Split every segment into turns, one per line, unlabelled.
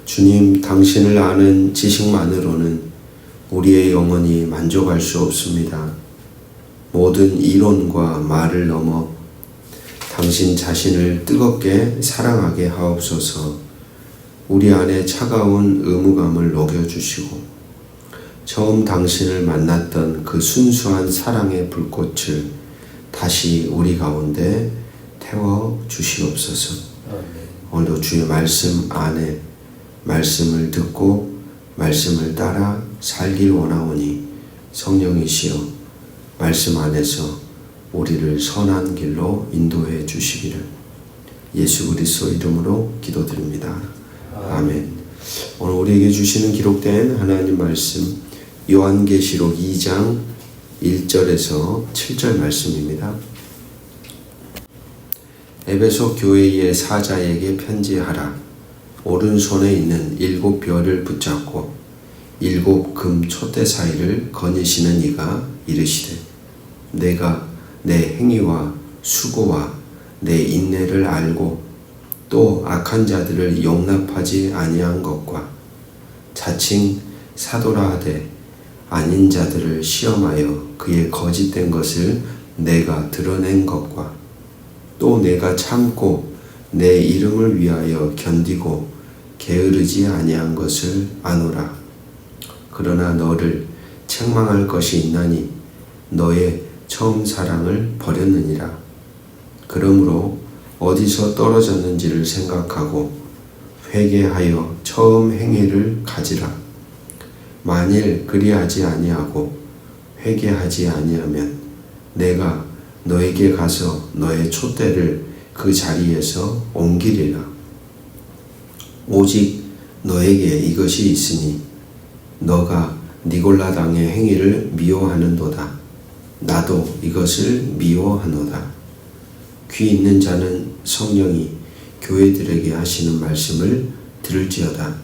주님, 당신을 아는 지식만으로는 우리의 영혼이 만족할 수 없습니다. 모든 이론과 말을 넘어 당신 자신을 뜨겁게 사랑하게 하옵소서. 우리 안에 차가운 의무감을 녹여주시고 처음 당신을 만났던 그 순수한 사랑의 불꽃을 다시 우리 가운데 태워주시옵소서. 오늘도 주의 말씀 안에 말씀을 듣고 말씀을 따라 살길 원하오니 성령이시여 말씀 안에서 우리를 선한 길로 인도해 주시기를 예수 그리스도 이름으로 기도드립니다. 아멘. 오늘 우리에게 주시는 기록된 하나님 말씀 요한계시록 2장 1절에서 7절 말씀입니다. 에베소 교회의 사자에게 편지하라. 오른손에 있는 7 별을 붙잡고 7 금 촛대 사이를 거니시는 이가 이르시되 내가 내 행위와 수고와 내 인내를 알고 또 악한 자들을 용납하지 아니한 것과 자칭 사도라 하되 아닌 자들을 시험하여 그의 거짓된 것을 내가 드러낸 것과 또 내가 참고 내 이름을 위하여 견디고 게으르지 아니한 것을 아노라. 그러나 너를 책망할 것이 있나니 너의 처음 사랑을 버렸느니라. 그러므로 어디서 떨어졌는지를 생각하고 회개하여 처음 행위를 가지라. 만일 그리하지 아니하고 회개하지 아니하면 내가 너에게 가서 너의 촛대를 그 자리에서 옮기리라. 오직 너에게 이것이 있으니 너가 니골라당의 행위를 미워하는도다. 나도 이것을 미워하노다. 귀 있는 자는 성령이 교회들에게 하시는 말씀을 들을지어다.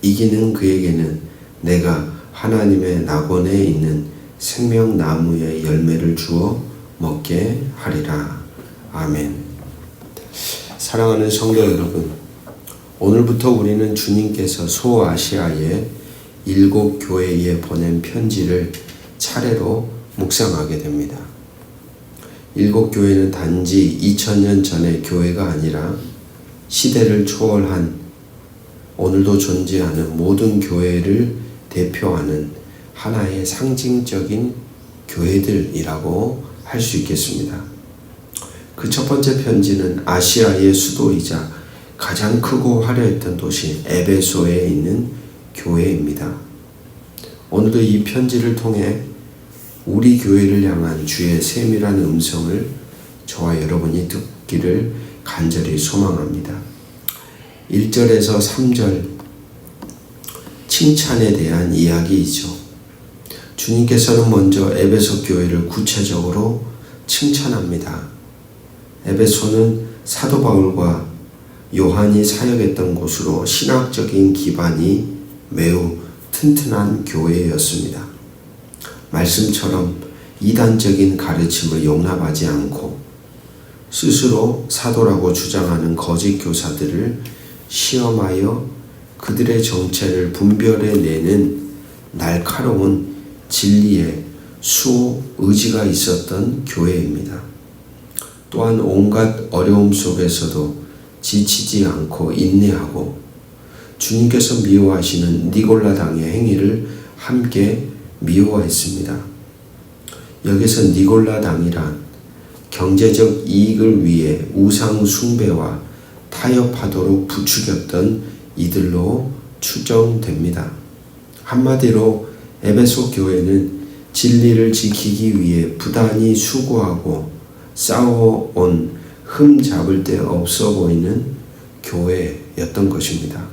이기는 그에게는 내가 하나님의 낙원에 있는 생명나무의 열매를 주어 먹게 하리라. 아멘. 사랑하는 성도 여러분, 오늘부터 우리는 주님께서 소아시아의 7 교회에 보낸 편지를 차례로 묵상하게 됩니다. 7 교회는 단지 2000년 전의 교회가 아니라 시대를 초월한 오늘도 존재하는 모든 교회를 대표하는 하나의 상징적인 교회들이라고 할 수 있겠습니다. 그 첫 번째 편지는 아시아의 수도이자 가장 크고 화려했던 도시 에베소에 있는 교회입니다. 오늘도 이 편지를 통해 우리 교회를 향한 주의 세밀한 음성을 저와 여러분이 듣기를 간절히 소망합니다. 1절에서 3절 칭찬에 대한 이야기이죠. 주님께서는 먼저 에베소 교회를 구체적으로 칭찬합니다. 에베소는 사도 바울과 요한이 사역했던 곳으로 신학적인 기반이 매우 튼튼한 교회였습니다. 말씀처럼 이단적인 가르침을 용납하지 않고 스스로 사도라고 주장하는 거짓 교사들을 시험하여 그들의 정체를 분별해내는 날카로운 진리의 수호 의지가 있었던 교회입니다. 또한 온갖 어려움 속에서도 지치지 않고 인내하고 주님께서 미워하시는 니골라당의 행위를 함께 미워했습니다. 여기서 니골라당이란 경제적 이익을 위해 우상 숭배와 타협하도록 부추겼던 이들로 추정됩니다. 한마디로 에베소 교회는 진리를 지키기 위해 부단히 수고하고 싸워온 흠 잡을 데 없어 보이는 교회였던 것입니다.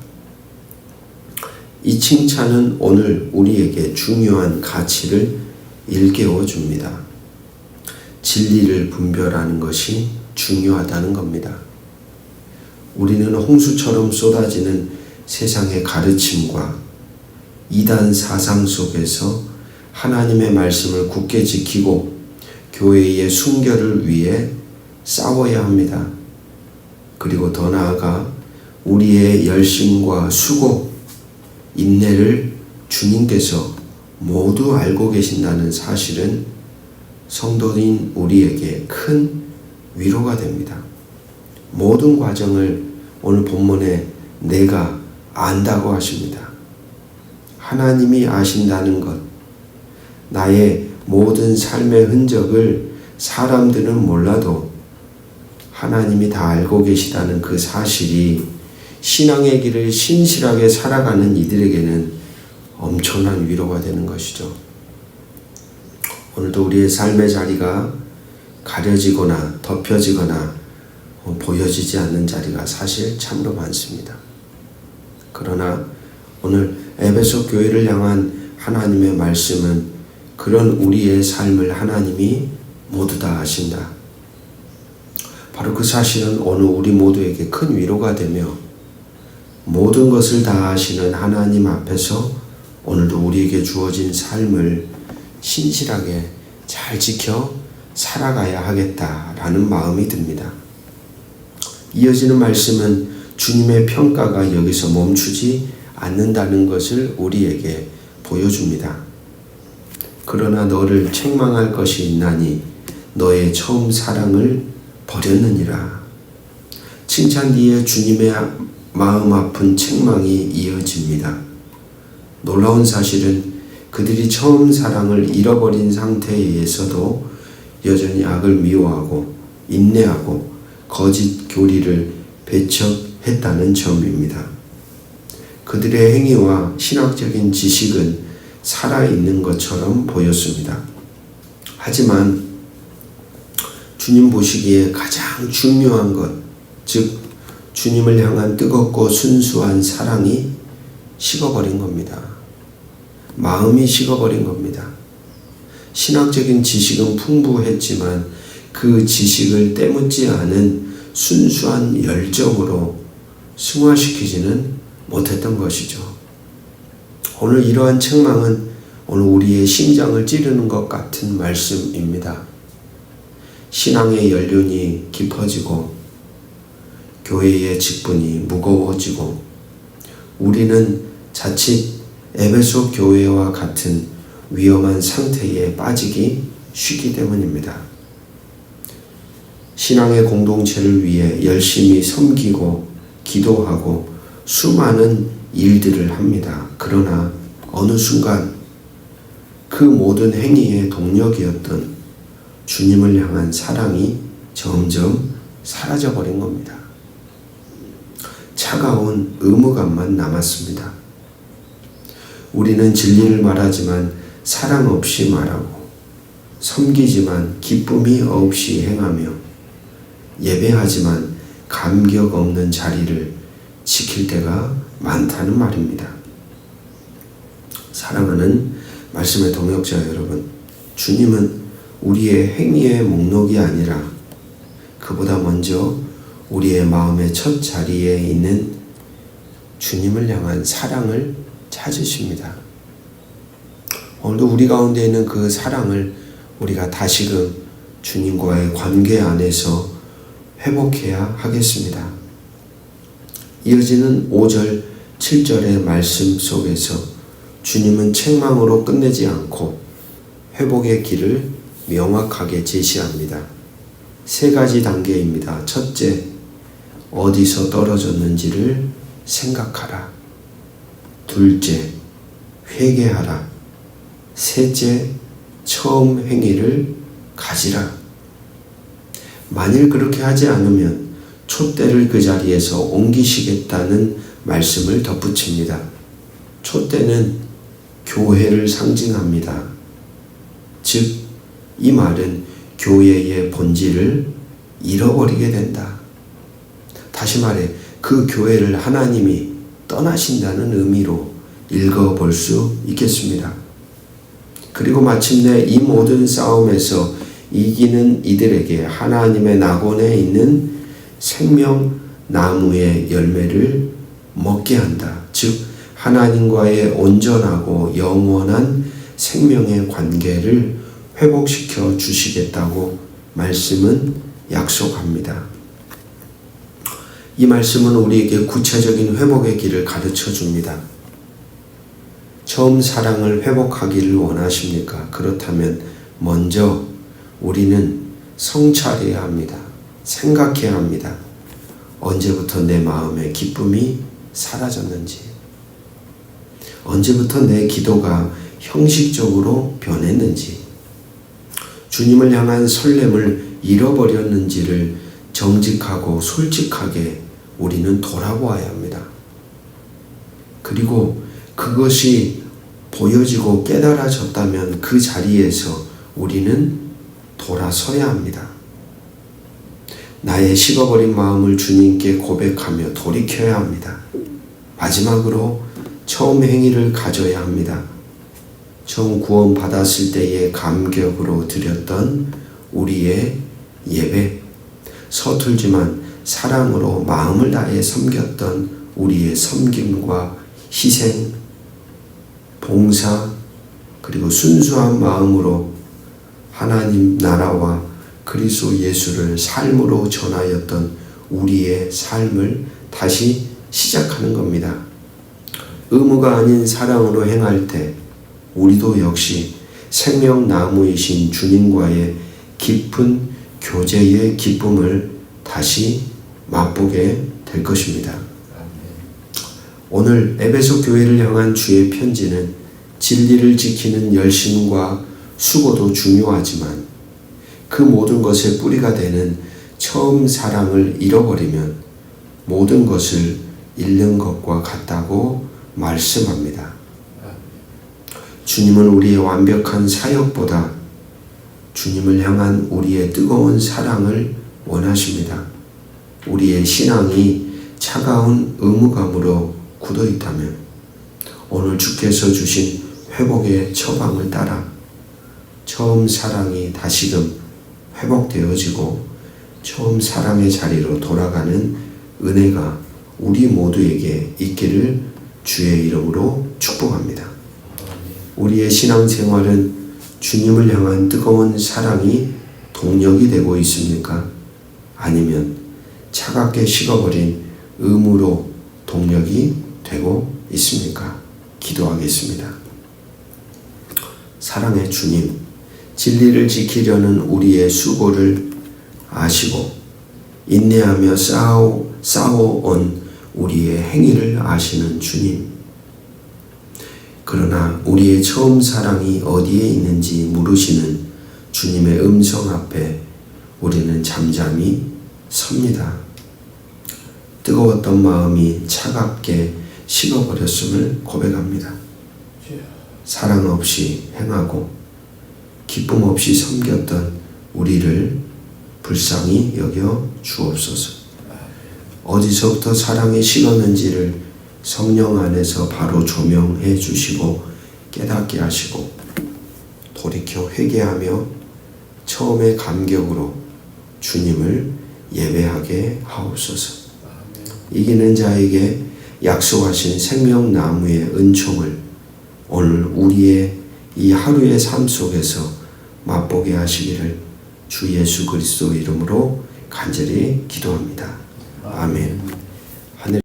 이 칭찬은 오늘 우리에게 중요한 가치를 일깨워 줍니다. 진리를 분별하는 것이 중요하다는 겁니다. 우리는 홍수처럼 쏟아지는 세상의 가르침과 이단 사상 속에서 하나님의 말씀을 굳게 지키고 교회의 순결을 위해 싸워야 합니다. 그리고 더 나아가 우리의 열심과 수고, 인내를 주님께서 모두 알고 계신다는 사실은 성도인 우리에게 큰 위로가 됩니다. 모든 과정을 오늘 본문에 내가 안다고 하십니다. 하나님이 아신다는 것, 나의 모든 삶의 흔적을 사람들은 몰라도 하나님이 다 알고 계시다는 그 사실이 신앙의 길을 신실하게 살아가는 이들에게는 엄청난 위로가 되는 것이죠. 오늘도 우리의 삶의 자리가 가려지거나 덮여지거나 보여지지 않는 자리가 사실 참으로 많습니다. 그러나 오늘 에베소 교회를 향한 하나님의 말씀은 그런 우리의 삶을 하나님이 모두 다 아신다. 바로 그 사실은 오늘 우리 모두에게 큰 위로가 되며 모든 것을 다 아시는 하나님 앞에서 오늘도 우리에게 주어진 삶을 신실하게 잘 지켜 살아가야 하겠다라는 마음이 듭니다. 이어지는 말씀은 주님의 평가가 여기서 멈추지 않는다는 것을 우리에게 보여줍니다. 그러나 너를 책망할 것이 있나니 너의 처음 사랑을 버렸느니라. 칭찬 뒤에 주님의 마음 아픈 책망이 이어집니다. 놀라운 사실은 그들이 처음 사랑을 잃어버린 상태에서도 여전히 악을 미워하고 인내하고 거짓 교리를 배척했다는 점입니다. 그들의 행위와 신학적인 지식은 살아있는 것처럼 보였습니다. 하지만 주님 보시기에 가장 중요한 것, 즉 주님을 향한 뜨겁고 순수한 사랑이 식어버린 겁니다. 마음이 식어버린 겁니다. 신학적인 지식은 풍부했지만 그 지식을 때묻지 않은 순수한 열정으로 승화시키지는 못했던 것이죠. 오늘 이러한 책망은 오늘 우리의 심장을 찌르는 것 같은 말씀입니다. 신앙의 연륜이 깊어지고 교회의 직분이 무거워지고 우리는 자칫 에베소 교회와 같은 위험한 상태에 빠지기 쉽기 때문입니다. 신앙의 공동체를 위해 열심히 섬기고 기도하고 수많은 일들을 합니다. 그러나 어느 순간 그 모든 행위의 동력이었던 주님을 향한 사랑이 점점 사라져버린 겁니다. 차가운 의무감만 남았습니다. 우리는 진리를 말하지만 사랑 없이 말하고 섬기지만 기쁨이 없이 행하며 예배하지만 감격 없는 자리를 지킬 때가 많다는 말입니다. 사랑하는 말씀의 동역자 여러분, 주님은 우리의 행위의 목록이 아니라 그보다 먼저 우리의 마음의 첫 자리에 있는 주님을 향한 사랑을 찾으십니다. 오늘도 우리 가운데 있는 그 사랑을 우리가 다시금 주님과의 관계 안에서 회복해야 하겠습니다. 이어지는 5절, 7절의 말씀 속에서 주님은 책망으로 끝내지 않고 회복의 길을 명확하게 제시합니다. 3가지 단계입니다. 첫째, 어디서 떨어졌는지를 생각하라. 둘째, 회개하라. 셋째, 처음 행위를 가지라. 만일 그렇게 하지 않으면 촛대를 그 자리에서 옮기시겠다는 말씀을 덧붙입니다. 촛대는 교회를 상징합니다. 즉, 이 말은 교회의 본질을 잃어버리게 된다. 다시 말해 그 교회를 하나님이 떠나신다는 의미로 읽어볼 수 있겠습니다. 그리고 마침내 이 모든 싸움에서 이기는 이들에게 하나님의 낙원에 있는 생명나무의 열매를 먹게 한다. 즉 하나님과의 온전하고 영원한 생명의 관계를 회복시켜 주시겠다고 말씀은 약속합니다. 이 말씀은 우리에게 구체적인 회복의 길을 가르쳐 줍니다. 처음 사랑을 회복하기를 원하십니까? 그렇다면 먼저 우리는 성찰해야 합니다. 생각해야 합니다. 언제부터 내 마음의 기쁨이 사라졌는지, 언제부터 내 기도가 형식적으로 변했는지, 주님을 향한 설렘을 잃어버렸는지를 정직하고 솔직하게 우리는 돌아보아야 합니다. 그리고 그것이 보여지고 깨달아졌다면 그 자리에서 우리는 돌아서야 합니다. 나의 식어버린 마음을 주님께 고백하며 돌이켜야 합니다. 마지막으로 처음 행위를 가져야 합니다. 처음 구원 받았을 때의 감격으로 드렸던 우리의 예배, 서툴지만 사랑으로 마음을 다해 섬겼던 우리의 섬김과 희생, 봉사, 그리고 순수한 마음으로 하나님 나라와 그리스도 예수를 삶으로 전하였던 우리의 삶을 다시 시작하는 겁니다. 의무가 아닌 사랑으로 행할 때 우리도 역시 생명나무이신 주님과의 깊은 교제의 기쁨을 다시 맛보게 될 것입니다. 오늘 에베소 교회를 향한 주의 편지는 진리를 지키는 열심과 수고도 중요하지만 그 모든 것의 뿌리가 되는 처음 사랑을 잃어버리면 모든 것을 잃는 것과 같다고 말씀합니다. 주님은 우리의 완벽한 사역보다 주님을 향한 우리의 뜨거운 사랑을 원하십니다. 우리의 신앙이 차가운 의무감으로 굳어 있다면 오늘 주께서 주신 회복의 처방을 따라 처음 사랑이 다시금 회복되어지고 처음 사랑의 자리로 돌아가는 은혜가 우리 모두에게 있기를 주의 이름으로 축복합니다. 우리의 신앙생활은 주님을 향한 뜨거운 사랑이 동력이 되고 있습니까? 아니면 차갑게 식어버린 의무로 동력이 되고 있습니까? 기도하겠습니다. 사랑의 주님, 진리를 지키려는 우리의 수고를 아시고 인내하며 싸워온 우리의 행위를 아시는 주님, 그러나 우리의 처음 사랑이 어디에 있는지 물으시는 주님의 음성 앞에 우리는 잠잠히 섭니다. 뜨거웠던 마음이 차갑게 식어버렸음을 고백합니다. 사랑 없이 행하고 기쁨 없이 섬겼던 우리를 불쌍히 여겨 주옵소서. 어디서부터 사랑이 식었는지를 성령 안에서 바로 조명해 주시고 깨닫게 하시고 돌이켜 회개하며 처음의 감격으로 주님을 예배하게 하옵소서. 이기는 자에게 약속하신 생명나무의 은총을 오늘 우리의 이 하루의 삶 속에서 맛보게 하시기를 주 예수 그리스도 이름으로 간절히 기도합니다. 아멘.